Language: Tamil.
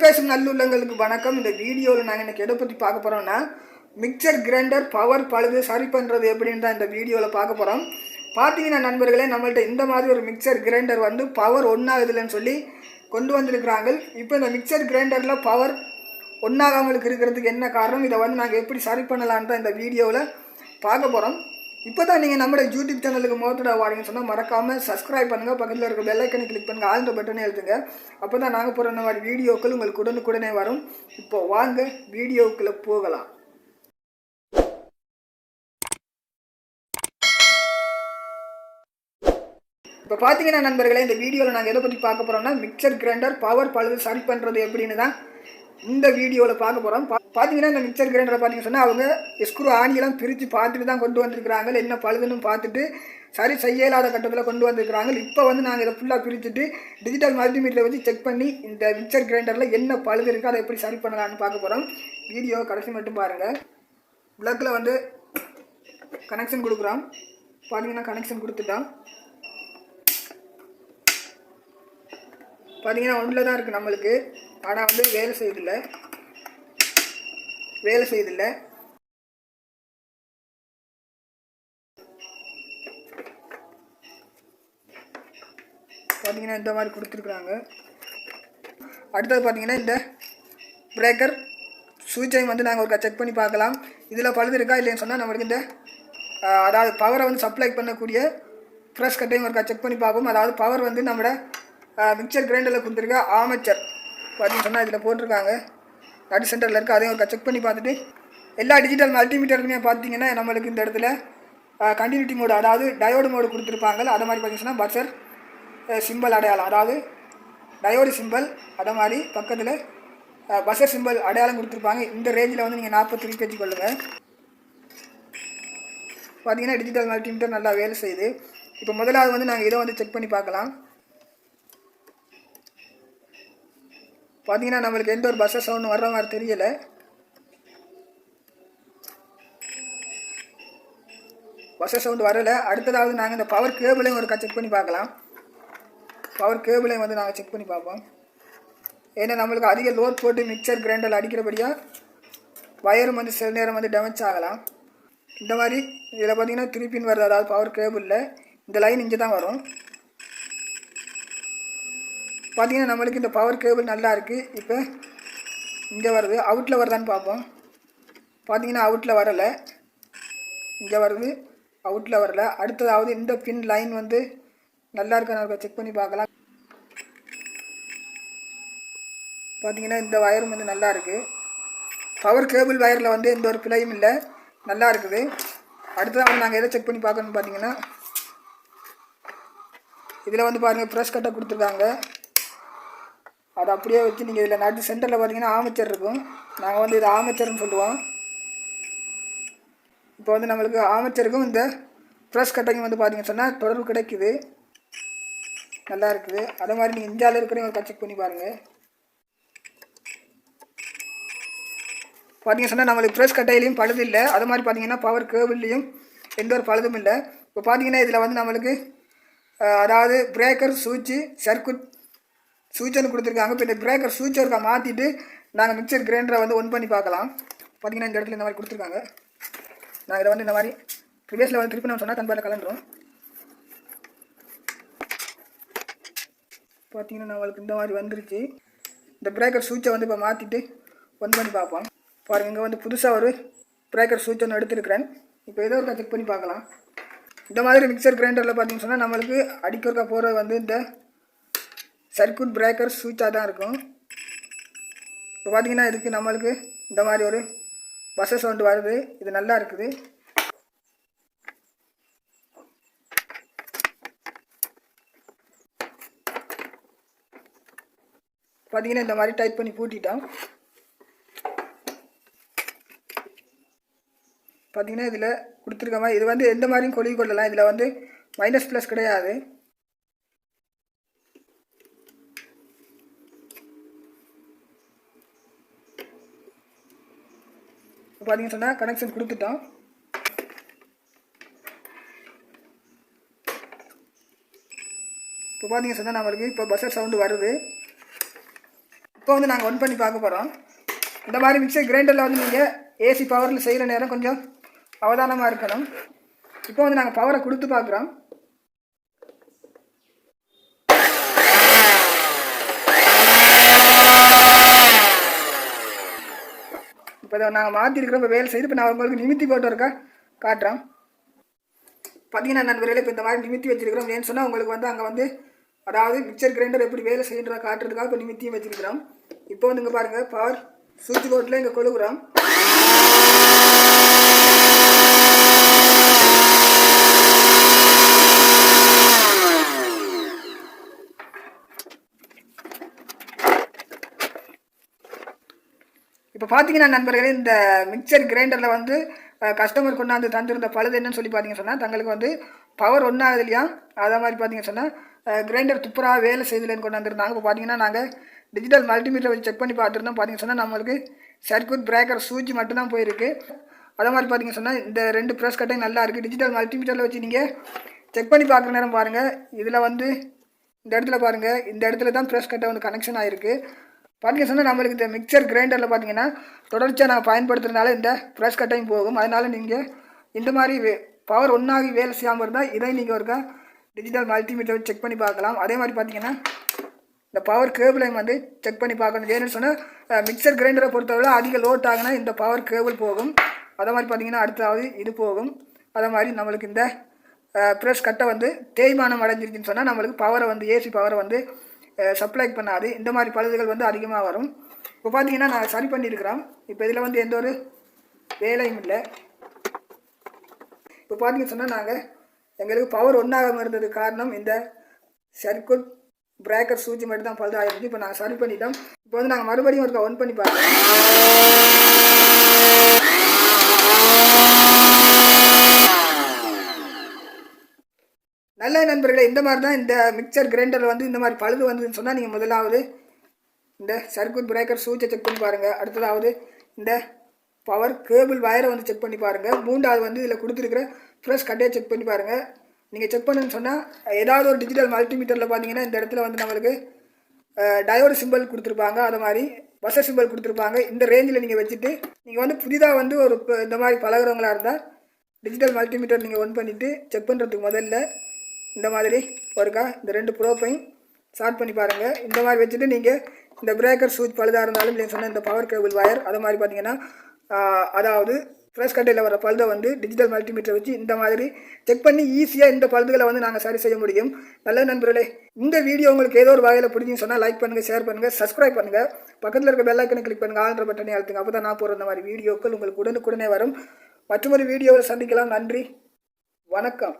பேசும் நல்லுள்ளங்களுக்கு வணக்கம். இந்த வீடியோவில் நாங்கள் இன்றைக்கி எதை பற்றி பார்க்க போகிறோம்னா, மிக்சர் கிரைண்டர் பவர் பழுது சரி பண்ணுறது எப்படின்னு தான் இந்த வீடியோவில் பார்க்க போகிறோம். பார்த்தீங்கன்னா நண்பர்களே, நம்மள்ட்ட இந்த மாதிரி ஒரு மிக்சர் கிரைண்டர் வந்து பவர் ஒன்றாகுதுன்னு சொல்லி கொண்டு வந்திருக்கிறாங்க. இப்போ இந்த மிக்சர் கிரைண்டரில் பவர் ஒன்றாகாமலுக்கு இருக்கிறதுக்கு என்ன காரணம், இதை வந்து நாங்கள் எப்படி சரி பண்ணலான்னு தான் இந்த வீடியோவில் பார்க்க போகிறோம். இப்போ தான் நீங்கள் நம்மளோட யூடியூப் சேனலுக்கு மோட்டோட வாடிங்கன்னு சொன்னால் மறக்காமல் சப்ஸ்கிரைப் பண்ணுங்கள், பக்கத்தில் இருக்க பெல் ஐக்கனை கிளிக் பண்ணுங்கள், ஆழ்ந்த பட்டனே எழுதுங்க. அப்போ தான் நாங்கள் போகிற இந்த மாதிரி வீடியோக்கள் உங்களுக்கு உடனுக்குடனே வரும். இப்போ வாங்க வீடியோக்குள்ளே போகலாம். இப்போ பார்த்தீங்கன்னா நண்பர்களே, இந்த வீடியோவில் நாங்கள் எதை பற்றி பார்க்க போகிறோம்னா, மிக்சர் கிரைண்டர் பவர் பழுது சரி பண்ணுறது எப்படின்னு தான் இந்த வீடியோவில் பார்க்க போகிறோம். பார்த்தீங்கன்னா இந்த மிக்சர் கிரைண்டரை பார்த்தீங்கன்னு சொன்னால் அவங்க ஸ்க்ரூ ஆணியெல்லாம் பிரித்து பார்த்துட்டு தான் கொண்டு வந்திருக்கிறாங்க. என்ன பழுதுன்னு பார்த்துட்டு சரி செய்ய இல்லாத கட்டத்தில் கொண்டு வந்திருக்கிறாங்க. இப்போ வந்து நாங்கள் இதை ஃபுல்லாக பிரிச்சுட்டு டிஜிட்டல் மல்டிமீட்டரை வச்சு செக் பண்ணி இந்த மிக்சர் கிரைண்டரில் என்ன பழுது இருக்குது அதை எப்படி சரி பண்ணலான்னு பார்க்க போகிறோம். வீடியோ கடைசி மட்டும் பாருங்கள். ப்ளக்கில் வந்து கனெக்ஷன் கொடுக்குறோம். பார்த்தீங்கன்னா கனெக்ஷன் கொடுத்துட்டோம். பார்த்தீங்கன்னா ஒன்றில் தான் இருக்குது நம்மளுக்கு, ஆனால் வந்து வேலை செய்யதில்லை. பார்த்தீங்கன்னா இந்த மாதிரி கொடுத்துருக்குறாங்க. அடுத்தது பார்த்தீங்கன்னா இந்த பிரேக்கர் சுவிட்சையும் வந்து நாங்கள் ஒரு செக் பண்ணி பார்க்கலாம். இதில் பழுது இருக்கா இல்லைன்னு சொன்னால் நம்மளுக்கு இந்த அதாவது பவரை வந்து சப்ளை பண்ணக்கூடிய ப்ரெஸ் கட்டையும் ஒரு செக் பண்ணி பார்ப்போம். அதாவது பவர் வந்து நம்மளோட மிக்சர் கிரைண்டரில் கொடுத்துருக்க ஆர்மேச்சர் பார்த்தீங்கன்னு சொன்னால் இதில் போட்டிருக்காங்க, நடு சென்டரில் இருக்குது. அதையும் ஒரு செக் பண்ணி பார்த்துட்டு எல்லா டிஜிட்டல் மல்டிமீட்டருக்குமே பார்த்தீங்கன்னா நம்மளுக்கு இந்த இடத்துல கண்டினியூட்டி மோடு, அதாவது டயோடு மோடு கொடுத்துருப்பாங்க. அதை மாதிரி பார்த்தீங்கன்னா பஸ்ஸர் சிம்பிள் அடையாளம், அதாவது டயோடு சிம்பிள், அதை மாதிரி பக்கத்தில் பஸ்ஸர் சிம்பிள் அடையாளம் கொடுத்துருப்பாங்க. இந்த ரேஞ்சில் வந்து நீங்கள் 40 பேச்சு கொள்ளுங்கள். பார்த்தீங்கன்னா டிஜிட்டல் மல்டிமீட்டர் நல்லா வேலை செய்யுது. இப்போ முதலாவது வந்து நாங்கள் இதை வந்து செக் பண்ணி பார்க்கலாம். பார்த்தீங்கன்னா நம்மளுக்கு எந்த ஒரு பஸ்ஸர் சவுண்டு வர்ற மாதிரி தெரியலை. பஸ்ஸர் சவுண்டு வரலை. அடுத்ததாவது நாங்கள் இந்த பவர் கேபிளையும் ஒரு செக் பண்ணி பார்க்கலாம். பவர் கேபிளையும் வந்து நாங்கள் செக் பண்ணி பார்ப்போம். ஏன்னா நம்மளுக்கு அதிக லோட் போட்டு மிக்சர் கிரைண்டரில் அடிக்கிறபடியாக வயரும் வந்து சில நேரம் வந்து டேமேஜ் ஆகலாம். இந்த மாதிரி இதில் பார்த்தீங்கன்னா திருப்பின் வருது, அதாவது பவர் கேபிளில் இந்த லைன் இங்கே தான் வரும். பார்த்தீங்கன்னா நம்மளுக்கு இந்த பவர் கேபிள் நல்லா இருக்குது. இப்போ இங்கே வருது, அவுட்டில் வருதான்னு பார்ப்போம். பார்த்தீங்கன்னா அவுட்டில் வரலை, இங்கே வருது, அவுட்டில் வரலை. அடுத்ததாவது இந்த பின் லைன் வந்து நல்லா இருக்கான்னு செக் பண்ணி பார்க்கலாம். பார்த்தீங்கன்னா இந்த வயரும் வந்து நல்லா இருக்குது. பவர் கேபிள் வயரில் வந்து எந்த ஒரு பிழையும் இல்லை, நல்லா இருக்குது. அடுத்ததாக நாங்கள் எதை செக் பண்ணி பார்க்கணும்னு பார்த்தீங்கன்னா இதில் வந்து பாருங்கள் ப்ரெஸ் கட்டை கொடுத்துருக்காங்க. அதை அப்படியே வச்சு நீங்கள் இதில் நடு சென்டரில் பார்த்தீங்கன்னா ஆர்மேச்சர் இருக்கும். நாங்கள் வந்து இது ஆர்மேச்சர்னு சொல்லுவோம். இப்போ வந்து நம்மளுக்கு ஆர்மேச்சருக்கும் இந்த ப்ரெஸ் கட்டைக்கும் வந்து பார்த்தீங்கன்னு சொன்னால் தொடர்பு கிடைக்குது, நல்லா இருக்குது. அதே மாதிரி நீங்கள் இந்தியாவில் இருக்கிற ஒரு செக் பண்ணி பாருங்கள். பார்த்தீங்கன்னு சொன்னால் நம்மளுக்கு ப்ரெஸ் கட்டையிலையும் பழுது இல்லை, அது மாதிரி பார்த்தீங்கன்னா பவர் கேபிள்லேயும் எந்த ஒரு பழுதும் இல்லை. இப்போ பார்த்தீங்கன்னா இதில் வந்து நம்மளுக்கு அதாவது பிரேக்கர் சுவிட்சு சர்க்குட் சுவிட்சர்னு கொடுத்துருக்காங்க. இப்போ இந்த பிரேக்கர் சுவிட்சருக்கா மாற்றிட்டு நாங்கள் மிக்சர் கிரைண்டரை வந்து ஒன் பண்ணி பார்க்கலாம். பார்த்தீங்கன்னா இந்த இடத்துல இந்த மாதிரி கொடுத்துருக்காங்க. நாங்கள் இதை வந்து இந்த மாதிரி ரிவேஸில் வந்து திருப்பி நம்ம சொன்னால் தன்பாயில் கலந்துரும். பார்த்தீங்கன்னா நம்மளுக்கு இந்த மாதிரி வந்துருச்சு. இந்த பிரேக்கர் சுவிட்சை வந்து இப்போ மாற்றிட்டு ஒன் பண்ணி பார்ப்போம். பாருங்கள், இங்கே வந்து புதுசாக ஒரு பிரேக்கர் சுவிட்ச் ஒன்று எடுத்துருக்கிறேன். இப்போ ஏதோ ஒரு செக் பண்ணி பார்க்கலாம். இந்த மாதிரி மிக்சர் கிரைண்டரில் பார்த்தீங்கன்னு சொன்னால் நம்மளுக்கு அடிக்கிறக்கா போகிறது வந்து இந்த சர்க்யூட் பிரேக்கர் சுவிட்சாக தான் இருக்கும். இப்போ பார்த்தீங்கன்னா இதுக்கு நம்மளுக்கு இந்த மாதிரி ஒரு பஸ்ஸர் சவுண்டு வருது, இது நல்லா இருக்குது. பார்த்தீங்கன்னா இந்த மாதிரி டைப் பண்ணி பூட்டிட்டோம். பார்த்தீங்கன்னா இதில் கொடுத்துருக்க மாதிரி இது வந்து எந்த மாதிரியும் கொழுவி கொள்ளலாம். இதில் வந்து மைனஸ் ப்ளஸ் கிடையாது. பார்த்தீங்கன்னு சொன்னால் கனெக்ஷன் கொடுத்துட்டோம். இப்போ பார்த்தீங்கன்னு சொன்னால் நம்மளுக்கு இப்போ பஸ்ஸர் சவுண்டு வருது. இப்போ வந்து நாங்கள் ஒன் பண்ணி பார்க்க போகிறோம். இந்த மாதிரி மிக்சர் கிரைண்டரில் வந்து நீங்கள் ஏசி பவரில் செய்கிற நேரம் கொஞ்சம் அவதானமாக இருக்கணும். இப்போ வந்து நாங்கள் பவரை கொடுத்து பார்க்குறோம். இப்போ இதை நாங்கள் மாற்றிருக்கிறோம். இப்போ வேலை செய்து இப்போ நான் உங்களுக்கு நிமித்தி போட்டு இருக்கா காட்டுறோம். பார்த்தீங்கன்னா நண்பர்களே, இப்போ இந்த மாதிரி நிமித்தி வச்சிருக்கிறோம். ஏன்னு சொன்னால் உங்களுக்கு வந்து அங்கே வந்து அதாவது மிக்சர் கிரைண்டர் எப்படி வேலை செய்யறதா காட்டுறதுக்காக இப்போ நிமித்தியும் வச்சிருக்கிறோம். இப்போ வந்து இங்கே பாருங்கள், பவர் சுவிட்ச் போர்ட்டில் இங்கே கொழுகுறோம். இப்போ பார்த்தீங்கன்னா நண்பர்களே, இந்த மிக்சர் கிரைண்டரில் வந்து கஸ்டமர் கொண்டாந்து தந்திருந்த பழுது என்னன்னு சொல்லி பார்த்தீங்க சொன்னால், தங்களுக்கு வந்து பவர் ஒன்றாகுது இல்லையா, அதை மாதிரி பார்த்தீங்க சொன்னால் கிரைண்டர் துப்புராக வேலை செய்யலன்னு கொண்டாந்துருந்தாங்க. இப்போ பார்த்தீங்கன்னா நாங்கள் டிஜிட்டல் மல்டிமீட்டர் வச்சு செக் பண்ணி பார்த்துருந்தோம். பார்த்தீங்க சொன்னால் நம்மளுக்கு சர்க்யூட் பிரேக்கர் சுவிட்ச் மட்டும்தான் போயிருக்கு. அதே மாதிரி பார்த்தீங்க சொன்னால் இந்த 2 ப்ரெஸ் கட்டையும் நல்லா இருக்குது. டிஜிட்டல் மல்டிமீட்டரில் வச்சு நீங்கள் செக் பண்ணி பார்க்குற நேரம் பாருங்கள், இதில் வந்து இந்த இடத்துல பாருங்கள், இந்த இடத்துல தான் ப்ரெஸ் கட்டை வந்து கனெக்ஷன் ஆகிருக்கு. பார்த்தீங்க சொன்னால் நம்மளுக்கு இந்த மிக்சர் கிரைண்டரில் பார்த்தீங்கன்னா தொடர்ச்சியாக நாங்கள் பயன்படுத்துறதுனால இந்த ப்ரெஸ் கட்டையும் போகும். அதனால் நீங்கள் இந்த மாதிரி பவர் ஒன்றாகி வேலை செய்யாமல் இருந்தால் இதை நீங்கள் ஒருக்கா டிஜிட்டல் மல்டிமீட்டர் வச்சு செக் பண்ணி பார்க்கலாம். அதே மாதிரி பார்த்தீங்கன்னா இந்த பவர் கேபிளையும் வந்து செக் பண்ணி பார்க்கணும். ஏன்னு சொன்னால் மிக்சர் கிரைண்டரை பொறுத்தவரை அதிக லோட் ஆகினா இந்த பவர் கேபிள் போகும். அதே மாதிரி பார்த்தீங்கன்னா அடுத்தாவது இது போகும். அதே மாதிரி நம்மளுக்கு இந்த ப்ரெஸ் கட்டை வந்து தேய்மானம் அடைஞ்சிருச்சுன்னு சொன்னால் நம்மளுக்கு பவரை வந்து ஏசி பவரை வந்து சப்ளை பண்ணாது. இந்த மாதிரி பழுதுகள் வந்து அதிகமாக வரும். இப்போ பார்த்தீங்கன்னா நாங்கள் சரி பண்ணியிருக்கிறோம். இப்போ இதில் வந்து எந்த ஒரு வேலையும் இல்லை. இப்போ பார்த்தீங்கன்னு சொன்னால் நாங்கள் எங்களுக்கு பவர் ஒன்றாகாமல் இருந்தது காரணம் இந்த சர்க்யூட் பிரேக்கர் சுவிட்ச் மட்டும் தான் பழுதாகிருந்துச்சு. இப்போ நாங்கள் சரி பண்ணிட்டோம். இப்போ வந்து நாங்கள் மறுபடியும் ஒரு ஒன் பண்ணி பார்க்கலாம். நல்ல நண்பர்களே, இந்த மாதிரி தான் இந்த மிக்சர் கிரைண்டரில் வந்து இந்த மாதிரி பழுது வந்ததுன்னு சொன்னால் நீங்கள் முதலாவது இந்த சர்க்யூட் பிரேக்கர் சுவிட்சை செக் பண்ணி பாருங்கள். அடுத்ததாவது இந்த பவர் கேபிள் வயரை வந்து செக் பண்ணி பாருங்கள். மூன்றாவது வந்து இதில் கொடுத்துருக்கிற ப்ரெஸ் கட்டையை செக் பண்ணி பாருங்கள். நீங்கள் செக் பண்ணுன்னு சொன்னால் ஏதாவது ஒரு டிஜிட்டல் மல்டிமீட்டரில் பார்த்தீங்கன்னா இந்த இடத்துல வந்து நம்மளுக்கு டயோடு சிம்பிள் கொடுத்துருப்பாங்க, அது மாதிரி பஸ்ஸர் சிம்பிள் கொடுத்துருப்பாங்க. இந்த ரேஞ்சில் நீங்கள் வச்சுட்டு நீங்கள் வந்து புதிதாக வந்து ஒரு இந்த மாதிரி பழகிறவங்களாக இருந்தால் டிஜிட்டல் மல்டிமீட்டர் நீங்கள் ஒன் பண்ணிவிட்டு செக் பண்ணுறதுக்கு முதல்ல இந்த மாதிரி ஒருக்கா இந்த 2 ப்ரோப்பையும் ஸ்டார்ட் பண்ணி பாருங்கள். இந்த மாதிரி வச்சுட்டு நீங்கள் இந்த பிரேக்கர் சுவிட்ச் பழுதாக இருந்தாலும் இல்லைன்னு சொன்னால் இந்த பவர் கேபிள் வயர் அதை மாதிரி பார்த்தீங்கன்னா அதாவது ப்ரெஸ் கட்டையில் வர பழுதை வந்து டிஜிட்டல் மல்டிமீட்டர் வச்சு இந்த மாதிரி செக் பண்ணி ஈஸியாக இந்த பழுதுகளை வந்து நாங்கள் சரி செய்ய முடியும். நல்ல நண்பர்களே, இந்த வீடியோ உங்களுக்கு ஏதோ ஒரு வகையில் பிடிச்சின்னு சொன்னால் லைக் பண்ணுங்கள், ஷேர் பண்ணுங்கள், சப்ஸ்கிரைப் பண்ணுங்கள். பக்கத்தில் இருக்க பெல் ஐக்கனை கிளிக் பண்ணுங்கள், ஆல்ன்ற பட்டனை அழுத்துங்க. அப்போ தான் நான் போகிற இந்த மாதிரி வீடியோக்கள் உங்களுக்கு உடனுக்குடனே வரும். மற்றொரு வீடியோவில் சந்திக்கலாம். நன்றி, வணக்கம்.